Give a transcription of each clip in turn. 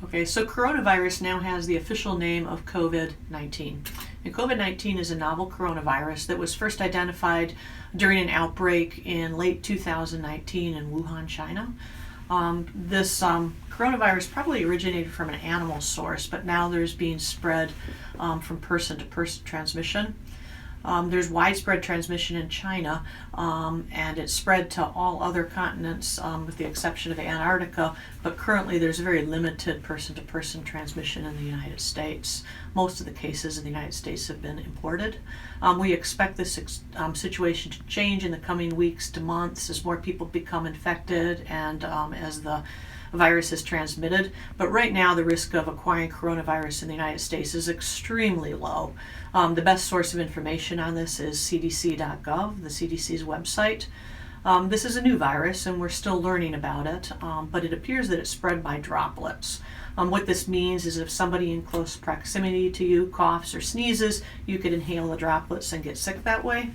Okay, so coronavirus now has the official name of COVID-19. And COVID-19 is a novel coronavirus that was first identified during an outbreak in late 2019 in Wuhan, China. This coronavirus probably originated from an animal source, but now there's being spread from person to person transmission. There's widespread transmission in China, and it's spread to all other continents with the exception of Antarctica, but currently there's very limited person-to-person transmission in the United States. Most of the cases in the United States have been imported. We expect this situation to change in the coming weeks to months as more people become infected and as the virus is transmitted, but right now the risk of acquiring coronavirus in the United States is extremely low. The best source of information on this is cdc.gov, the CDC's website. This is a new virus and we're still learning about it, but it appears that it's spread by droplets. What this means is if somebody in close proximity to you coughs or sneezes, you could inhale the droplets and get sick that way.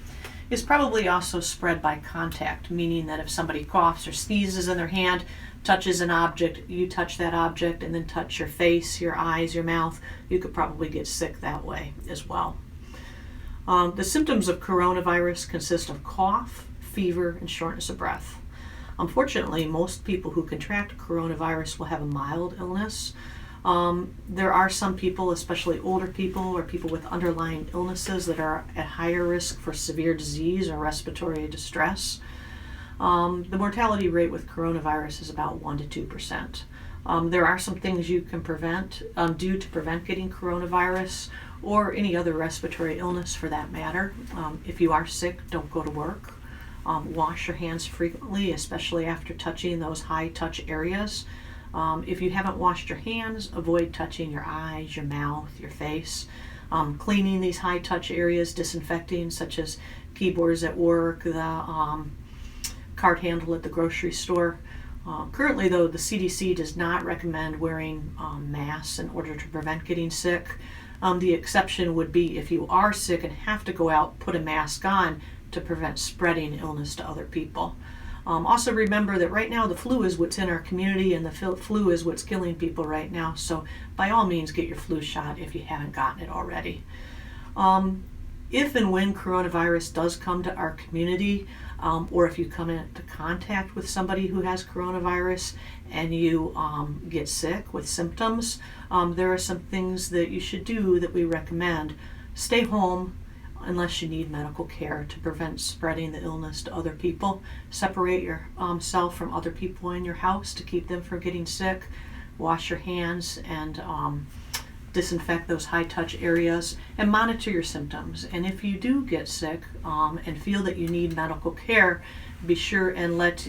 It's probably also spread by contact, meaning that if somebody coughs or sneezes in their hand, touches an object, you touch that object and then touch your face, your eyes, your mouth, you could probably get sick that way as well. The symptoms of coronavirus consist of cough, fever, and shortness of breath. Unfortunately, most people who contract coronavirus will have a mild illness. There are some people, especially older people or people with underlying illnesses, that are at higher risk for severe disease or respiratory distress. The mortality rate with coronavirus is about 1 to 2%. There are some things you can do to prevent getting coronavirus or any other respiratory illness for that matter. If you are sick, don't go to work. Wash your hands frequently, especially after touching those high touch areas. If you haven't washed your hands, avoid touching your eyes, your mouth, your face. Cleaning these high touch areas, disinfecting, such as keyboards at work, the card handle at the grocery store. Currently, though, the CDC does not recommend wearing masks in order to prevent getting sick. The exception would be if you are sick and have to go out, put a mask on to prevent spreading illness to other people. Also remember that right now the flu is what's in our community and the flu is what's killing people right now. So by all means, get your flu shot if you haven't gotten it already. If and when coronavirus does come to our community, or if you come into contact with somebody who has coronavirus and you get sick with symptoms, there are some things that you should do that we recommend. Stay home unless you need medical care to prevent spreading the illness to other people. Separate yourself from other people in your house to keep them from getting sick. Wash your hands and disinfect those high touch areas and monitor your symptoms. And if you do get sick and feel that you need medical care, be sure and let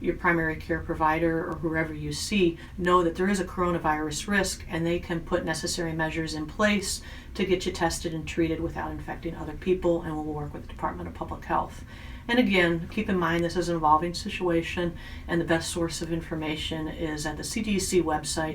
your primary care provider or whoever you see know that there is a coronavirus risk and they can put necessary measures in place to get you tested and treated without infecting other people, and we'll work with the Department of Public Health. And again, keep in mind this is an evolving situation and the best source of information is at the CDC website.